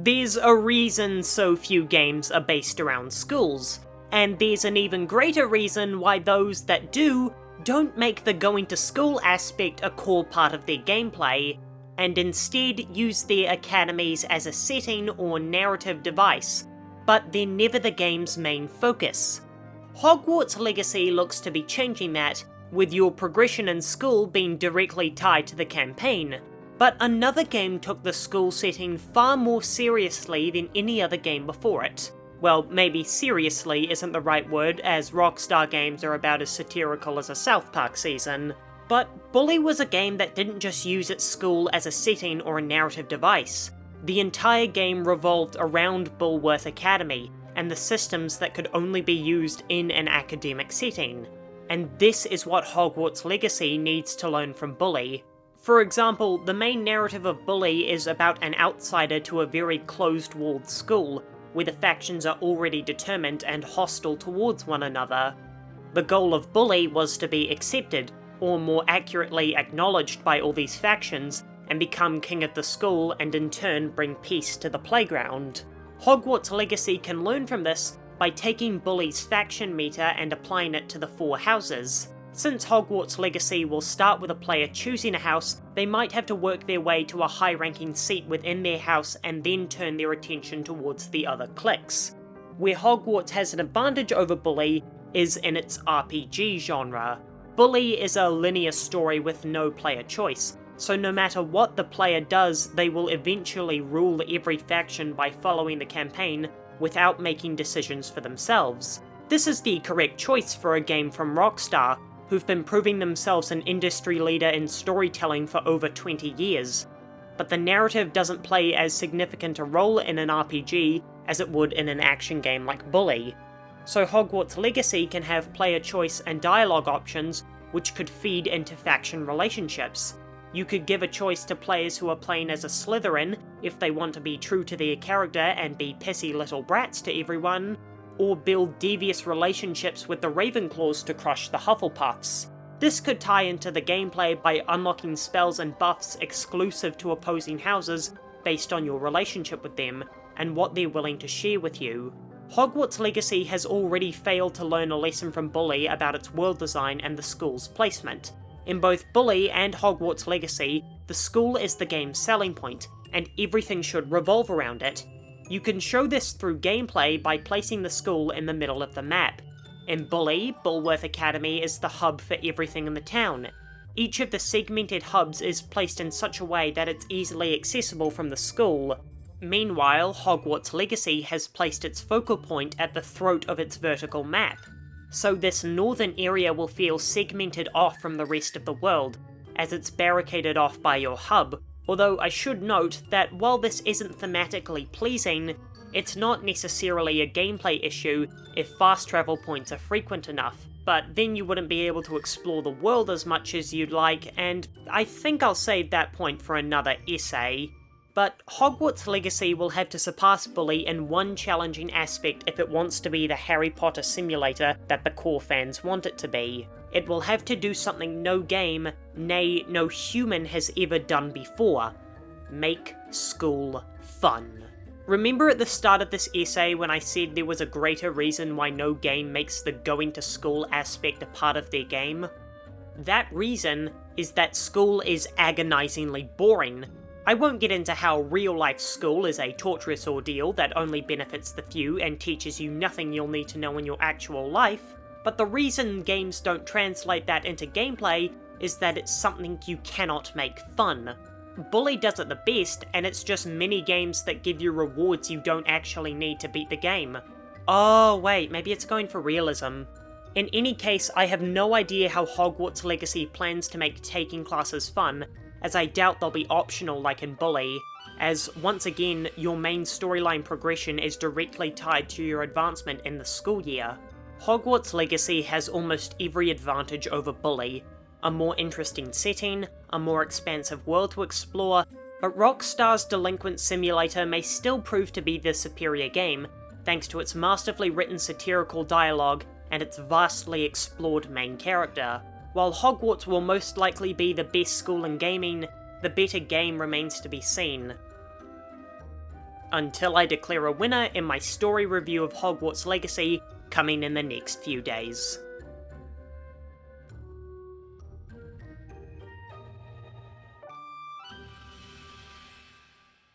There's a reason so few games are based around schools, and there's an even greater reason why those that do don't make the going to school aspect a core part of their gameplay, and instead use their academies as a setting or narrative device, but they're never the game's main focus. Hogwarts Legacy looks to be changing that, with your progression in school being directly tied to the campaign, but another game took the school setting far more seriously than any other game before it. Well, maybe seriously isn't the right word, as Rockstar games are about as satirical as a South Park season. But Bully was a game that didn't just use its school as a setting or a narrative device. The entire game revolved around Bulworth Academy, and the systems that could only be used in an academic setting. And this is what Hogwarts Legacy needs to learn from Bully. For example, the main narrative of Bully is about an outsider to a very closed-walled school, where the factions are already determined and hostile towards one another. The goal of Bully was to be accepted, or more accurately acknowledged by all these factions, and become king of the school and in turn bring peace to the playground. Hogwarts Legacy can learn from this by taking Bully's faction meter and applying it to the 4 houses. Since Hogwarts Legacy will start with a player choosing a house, they might have to work their way to a high-ranking seat within their house and then turn their attention towards the other cliques. Where Hogwarts has an advantage over Bully is in its RPG genre. Bully is a linear story with no player choice, so no matter what the player does, they will eventually rule every faction by following the campaign without making decisions for themselves. This is the correct choice for a game from Rockstar, who've been proving themselves an industry leader in storytelling for over 20 years. But the narrative doesn't play as significant a role in an RPG as it would in an action game like Bully. So Hogwarts Legacy can have player choice and dialogue options which could feed into faction relationships. You could give a choice to players who are playing as a Slytherin if they want to be true to their character and be pissy little brats to everyone, or build devious relationships with the Ravenclaws to crush the Hufflepuffs. This could tie into the gameplay by unlocking spells and buffs exclusive to opposing houses based on your relationship with them, and what they're willing to share with you. Hogwarts Legacy has already failed to learn a lesson from Bully about its world design and the school's placement. In both Bully and Hogwarts Legacy, the school is the game's selling point, and everything should revolve around it. You can show this through gameplay by placing the school in the middle of the map. In Bully, Bulworth Academy is the hub for everything in the town. Each of the segmented hubs is placed in such a way that it's easily accessible from the school. Meanwhile, Hogwarts Legacy has placed its focal point at the throat of its vertical map. So this northern area will feel segmented off from the rest of the world, as it's barricaded off by your hub. Although I should note that while this isn't thematically pleasing, it's not necessarily a gameplay issue if fast travel points are frequent enough, but then you wouldn't be able to explore the world as much as you'd like, and I think I'll save that point for another essay. But Hogwarts Legacy will have to surpass Bully in one challenging aspect if it wants to be the Harry Potter simulator that the core fans want it to be. It will have to do something no game, nay, no human has ever done before. Make school fun. Remember at the start of this essay when I said there was a greater reason why no game makes the going to school aspect a part of their game? That reason is that school is agonizingly boring. I won't get into how real-life school is a torturous ordeal that only benefits the few and teaches you nothing you'll need to know in your actual life, but the reason games don't translate that into gameplay is that it's something you cannot make fun. Bully does it the best, and it's just mini-games that give you rewards you don't actually need to beat the game. Oh wait, maybe it's going for realism. In any case, I have no idea how Hogwarts Legacy plans to make taking classes fun, as I doubt they'll be optional like in Bully, as once again, your main storyline progression is directly tied to your advancement in the school year. Hogwarts Legacy has almost every advantage over Bully: a more interesting setting, a more expansive world to explore, but Rockstar's Delinquent Simulator may still prove to be the superior game, thanks to its masterfully written satirical dialogue and its vastly explored main character. While Hogwarts will most likely be the best school in gaming, the better game remains to be seen. until I declare a winner in my story review of Hogwarts Legacy coming in the next few days.